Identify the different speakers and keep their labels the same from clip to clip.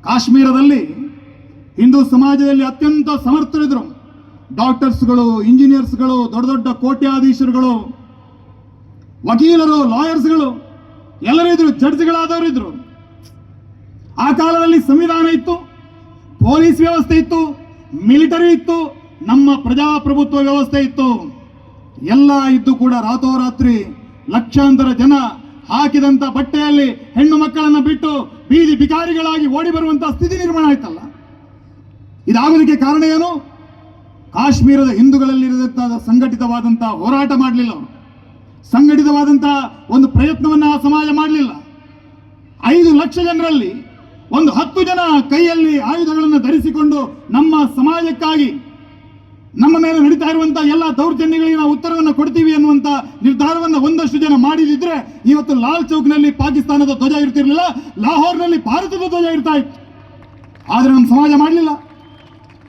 Speaker 1: ಕಾಶ್ಮೀರದಲ್ಲಿ ಹಿಂದೂ ಸಮಾಜದಲ್ಲಿ ಅತ್ಯಂತ ಸಮರ್ಥರಿದ್ರು. ಡಾಕ್ಟರ್ಸ್ಗಳು, ಇಂಜಿನಿಯರ್ಸ್ಗಳು, ದೊಡ್ಡ ದೊಡ್ಡ ಕೋಟ್ಯಾಧೀಶರುಗಳು, ವಕೀಲರು, ಲಾಯರ್ಸ್ಗಳು ಎಲ್ಲರಿದ್ರು, ಜಡ್ಜ್ಗಳಾದವರಿದ್ರು. ಆ ಕಾಲದಲ್ಲಿ ಸಂವಿಧಾನ ಇತ್ತು, ಪೊಲೀಸ್ ವ್ಯವಸ್ಥೆ ಇತ್ತು, ಮಿಲಿಟರಿ ಇತ್ತು, ನಮ್ಮ ಪ್ರಜಾಪ್ರಭುತ್ವ ವ್ಯವಸ್ಥೆ ಇತ್ತು. ಎಲ್ಲ ಇದ್ದು ಕೂಡ ರಾತೋರಾತ್ರಿ ಲಕ್ಷಾಂತರ ಜನ ಹಾಕಿದಂತ ಬಟ್ಟೆಯಲ್ಲಿ ಹೆಣ್ಣು ಮಕ್ಕಳನ್ನ ಬಿಟ್ಟು ಬೀದಿ ಬಿಕಾರಿಗಳಾಗಿ ಓಡಿ ಬರುವಂತಹ ಸ್ಥಿತಿ ನಿರ್ಮಾಣ ಆಯ್ತಲ್ಲ. ಇದಾಗೋದಕ್ಕೆ ಕಾರಣ ಏನು? ಕಾಶ್ಮೀರದ ಹಿಂದೂಗಳಲ್ಲಿರದಂತಹ ಸಂಘಟಿತವಾದಂತಹ ಹೋರಾಟ ಮಾಡಲಿಲ್ಲ ಅವರು. ಸಂಘಟಿತವಾದಂತಹ ಒಂದು ಪ್ರಯತ್ನವನ್ನ ಆ ಸಮಾಜ ಮಾಡಲಿಲ್ಲ. 5 ಲಕ್ಷ ಜನರಲ್ಲಿ ಒಂದು 10 ಜನ ಕೈಯಲ್ಲಿ ಆಯುಧಗಳನ್ನು ಧರಿಸಿಕೊಂಡು ನಮ್ಮ ಸಮಾಜಕ್ಕಾಗಿ, ನಮ್ಮ ಮೇಲೆ ನಡೀತಾ ಇರುವಂತಹ ಎಲ್ಲ ದೌರ್ಜನ್ಯಗಳಿಗೆ ನಾವು ಉತ್ತರವನ್ನು ಕೊಡ್ತೀವಿ ಅನ್ನುವಂತ ನಿರ್ಧಾರವನ್ನು ಒಂದಷ್ಟು ಜನ ಮಾಡಿದಿದ್ರೆ ಇವತ್ತು ಲಾಲ್ ಚೌಕ್ನಲ್ಲಿ ಪಾಕಿಸ್ತಾನದ ಧ್ವಜ ಇರ್ತಿರ್ಲಿಲ್ಲ, ಲಾಹೋರ್ನಲ್ಲಿ ಭಾರತದ ಧ್ವಜ ಇರ್ತಾ ಇತ್ತು. ಆದ್ರೆ ನಮ್ಮ ಸಮಾಜ ಮಾಡಲಿಲ್ಲ.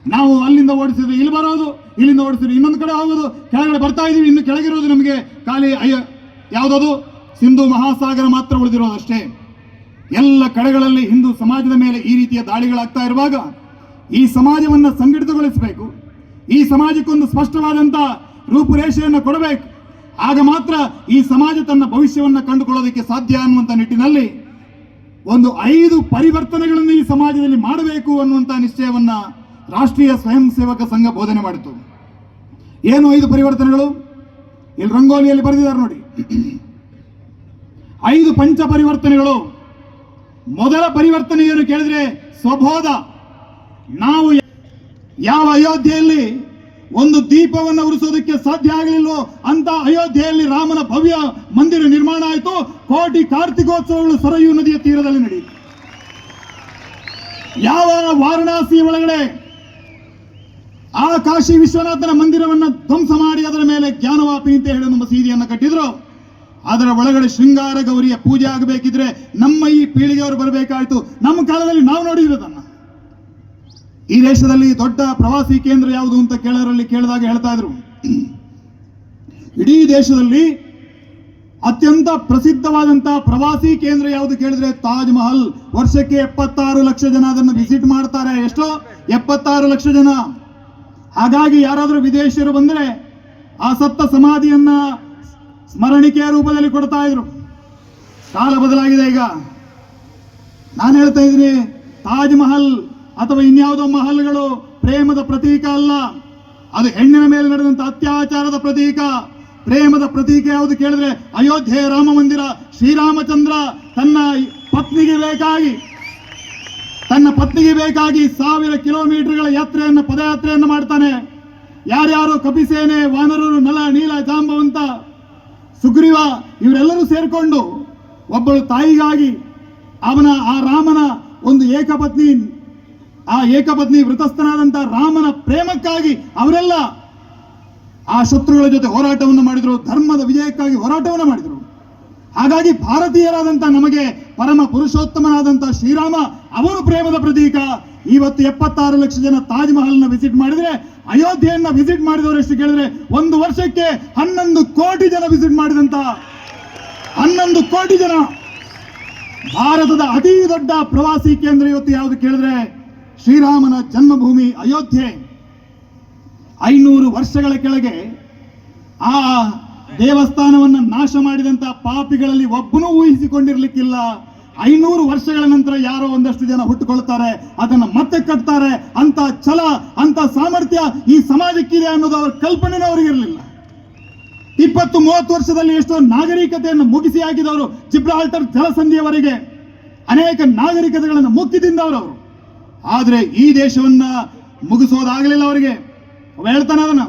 Speaker 1: ನಾವು ಅಲ್ಲಿಂದ ಓಡಿಸಿದ್ರೆ ಇಲ್ಲಿ ಬರೋದು, ಇಲ್ಲಿಂದ ಓಡಿಸಿದ್ರೆ ಇನ್ನೊಂದು ಕಡೆ ಹೋಗೋದು, ಕೆಳಗಡೆ ಬರ್ತಾ ಇದೀವಿ. ಇನ್ನು ಕೆಳಗಿರೋದು ನಮಗೆ ಖಾಲಿ ಯಾವುದದು ಸಿಂಧು ಮಹಾಸಾಗರ ಮಾತ್ರ ಉಳಿದಿರೋದು ಅಷ್ಟೇ. ಎಲ್ಲ ಕಡೆಗಳಲ್ಲಿ ಹಿಂದೂ ಸಮಾಜದ ಮೇಲೆ ಈ ರೀತಿಯ ದಾಳಿಗಳಾಗ್ತಾ ಇರುವಾಗ ಈ ಸಮಾಜವನ್ನು ಸಂಘಟಿತಗೊಳಿಸಬೇಕು. ಈ ಸಮಾಜಕ್ಕೊಂದು ಸ್ಪಷ್ಟವಾದಂತ ರೂಪುರೇಷೆಯನ್ನು ಕೊಡಬೇಕು. ಆಗ ಮಾತ್ರ ಈ ಸಮಾಜ ತನ್ನ ಭವಿಷ್ಯವನ್ನು ಕಂಡುಕೊಳ್ಳೋದಕ್ಕೆ ಸಾಧ್ಯ ಅನ್ನುವಂಥ ನಿಟ್ಟಿನಲ್ಲಿ ಒಂದು 5 ಪರಿವರ್ತನೆಗಳನ್ನು ಈ ಸಮಾಜದಲ್ಲಿ ಮಾಡಬೇಕು ಅನ್ನುವಂಥ ನಿಶ್ಚಯವನ್ನ ರಾಷ್ಟ್ರೀಯ ಸ್ವಯಂ ಸೇವಕ ಸಂಘ ಬೋಧನೆ ಮಾಡಿತು. ಏನು 5 ಪರಿವರ್ತನೆಗಳು? ಇಲ್ಲಿ ರಂಗೋಲಿಯಲ್ಲಿ ಬರೆದಿದ್ದಾರೆ ನೋಡಿ. 5 ಪಂಚ ಪರಿವರ್ತನೆಗಳು. ಮೊದಲ ಪರಿವರ್ತನೆ ಏನು ಕೇಳಿದ್ರೆ ಸ್ವಬೋಧ. ನಾವು ಯಾವ ಅಯೋಧ್ಯೆಯಲ್ಲಿ ಒಂದು ದೀಪವನ್ನು ಉರಿಸೋದಕ್ಕೆ ಸಾಧ್ಯ ಆಗಲಿಲ್ಲೋ ಅಂತ ಅಯೋಧ್ಯೆಯಲ್ಲಿ ರಾಮನ ಭವ್ಯ ಮಂದಿರ ನಿರ್ಮಾಣ ಆಯಿತು. ಕೋಟಿ ಕಾರ್ತಿಕೋತ್ಸವಗಳು ಸರಯೂ ನದಿಯ ತೀರದಲ್ಲಿ ನಡೆಯಿತು. ಯಾವ ವಾರಣಾಸಿ ಒಳಗಡೆ ಆ ಕಾಶಿ ವಿಶ್ವನಾಥನ ಮಂದಿರವನ್ನು ಧ್ವಂಸ ಮಾಡಿ ಅದರ ಮೇಲೆ ಜ್ಞಾನವಾಪಿ ಅಂತ ಹೇಳುವ ಮಸೀದಿಯನ್ನು ಕಟ್ಟಿದ್ರು. ಅದರ ಒಳಗಡೆ ಶೃಂಗಾರ ಗೌರಿಯ ಪೂಜೆ ಆಗಬೇಕಿದ್ರೆ ನಮ್ಮ ಈ ಪೀಳಿಗೆಯವರು ಬರಬೇಕಾಯ್ತು. ನಮ್ಮ ಕಾಲದಲ್ಲಿ ನಾವು ನೋಡಿರೋದನ್ನ. ಈ ದೇಶದಲ್ಲಿ ದೊಡ್ಡ ಪ್ರವಾಸಿ ಕೇಂದ್ರ ಯಾವುದು ಅಂತ ಕೇಳಿದಾಗ ಹೇಳ್ತಾ ಇದ್ರು, ಇಡೀ ದೇಶದಲ್ಲಿ ಅತ್ಯಂತ ಪ್ರಸಿದ್ಧವಾದಂತಹ ಪ್ರವಾಸಿ ಕೇಂದ್ರ ಯಾವುದು ಕೇಳಿದ್ರೆ ತಾಜ್ ಮಹಲ್. ವರ್ಷಕ್ಕೆ 76 ಲಕ್ಷ ಜನ ಅದನ್ನು ವಿಸಿಟ್ ಮಾಡ್ತಾರೆ. ಎಷ್ಟೋ? 76 ಲಕ್ಷ ಜನ. ಹಾಗಾಗಿ ಯಾರಾದರೂ ವಿದೇಶಿಯರು ಬಂದರೆ ಆ ಸತ್ತ ಸಮಾಧಿಯನ್ನ ಸ್ಮರಣಿಕೆಯ ರೂಪದಲ್ಲಿ ಕೊಡ್ತಾ ಇದ್ರು. ಕಾಲ ಬದಲಾಗಿದೆ. ಈಗ ನಾನು ಹೇಳ್ತಾ ಇದ್ದೀನಿ, ತಾಜ್ ಮಹಲ್ ಅಥವಾ ಇನ್ಯಾವುದೋ ಮಹಲ್ಗಳು ಪ್ರೇಮದ ಪ್ರತೀಕ ಅಲ್ಲ. ಅದು ಹೆಣ್ಣಿನ ಮೇಲೆ ನಡೆದಂತ ಅತ್ಯಾಚಾರದ ಪ್ರತೀಕ. ಪ್ರೇಮದ ಪ್ರತೀಕ ಯಾವುದು ಕೇಳಿದ್ರೆ ಅಯೋಧ್ಯೆ ರಾಮ ಮಂದಿರ. ಶ್ರೀರಾಮಚಂದ್ರ ತನ್ನ ಪತ್ನಿಗೆ ಬೇಕಾಗಿ 1000 ಕಿಲೋಮೀಟರ್ಗಳ ಯಾತ್ರೆಯನ್ನು, ಪದಯಾತ್ರೆಯನ್ನು ಮಾಡ್ತಾನೆ. ಯಾರ್ಯಾರು ಕಪಿಸೇನೆ, ವಾನರರು, ನಲ, ನೀಲ, ಜಾಂಬವಂತ, ಸುಗ್ರೀವ ಇವರೆಲ್ಲರೂ ಸೇರಿಕೊಂಡು ಒಬ್ಬಳು ತಾಯಿಗಾಗಿ ಆ ರಾಮನ ಒಂದು ಏಕಪತ್ನಿ ವೃತಸ್ಥನಾದಂತಹ ರಾಮನ ಪ್ರೇಮಕ್ಕಾಗಿ ಅವರೆಲ್ಲ ಆ ಶತ್ರುಗಳ ಜೊತೆ ಹೋರಾಟವನ್ನು ಮಾಡಿದ್ರು. ಧರ್ಮದ ವಿಜಯಕ್ಕಾಗಿ ಹೋರಾಟವನ್ನು ಮಾಡಿದ್ರು. ಹಾಗಾಗಿ ಭಾರತೀಯರಾದಂತಹ ನಮಗೆ ಪರಮ ಪುರುಷೋತ್ತಮನಾದಂತಹ ಶ್ರೀರಾಮ ಅವನು ಪ್ರೇಮದ ಪ್ರತೀಕ. ಇವತ್ತು 76 ಲಕ್ಷ ಜನ ತಾಜ್ ಮಹಲ್ನ ವಿಸಿಟ್ ಮಾಡಿದ್ರೆ, ಅಯೋಧ್ಯೆಯನ್ನ ವಿಸಿಟ್ ಮಾಡಿದವರು ಎಷ್ಟು ಕೇಳಿದ್ರೆ ಒಂದು ವರ್ಷಕ್ಕೆ 11 ಕೋಟಿ ಜನ ವಿಸಿಟ್ ಮಾಡಿದಂತ 11 ಕೋಟಿ ಜನ. ಭಾರತದ ಅತಿ ದೊಡ್ಡ ಪ್ರವಾಸಿ ಕೇಂದ್ರ ಇವತ್ತು ಯಾವುದು ಕೇಳಿದ್ರೆ ಶ್ರೀರಾಮನ ಜನ್ಮಭೂಮಿ ಅಯೋಧ್ಯೆ. 500 ವರ್ಷಗಳ ಕೆಳಗೆ ಆ ದೇವಸ್ಥಾನವನ್ನು ನಾಶ ಮಾಡಿದಂತ ಪಾಪಿಗಳಲ್ಲಿ ಒಬ್ಬನೂ ಊಹಿಸಿಕೊಂಡಿರ್ಲಿಕ್ಕಿಲ್ಲ. 500 ವರ್ಷಗಳ ನಂತರ ಯಾರೋ ಒಂದಷ್ಟು ಜನ ಹುಟ್ಟುಕೊಳ್ತಾರೆ, ಅದನ್ನು ಮತ್ತೆ ಕಟ್ತಾರೆ. ಅಂತ ಛಲ, ಅಂತ ಸಾಮರ್ಥ್ಯ ಈ ಸಮಾಜಕ್ಕಿದೆ ಅನ್ನೋದು ಅವರ ಕಲ್ಪನೆನೂ ಅವರಿಗಿರಲಿಲ್ಲ. 20-30 ವರ್ಷದಲ್ಲಿ ಎಷ್ಟೋ ನಾಗರಿಕತೆಯನ್ನು ಮುಗಿಸಿ ಹಾಕಿದವರು. ಜಿಬ್ರಾಲ್ಟರ್ ಜಲಸಂಧಿಯವರೆಗೆ ಅನೇಕ ನಾಗರಿಕತೆಗಳನ್ನು ಮುಕ್ತಿದಿಂದವರು. ಆದ್ರೆ ಈ ದೇಶವನ್ನ ಮುಗಿಸೋದಾಗಲಿಲ್ಲ ಅವರಿಗೆ. ಹೇಳ್ತಾನೆ ಅದನ್ನ,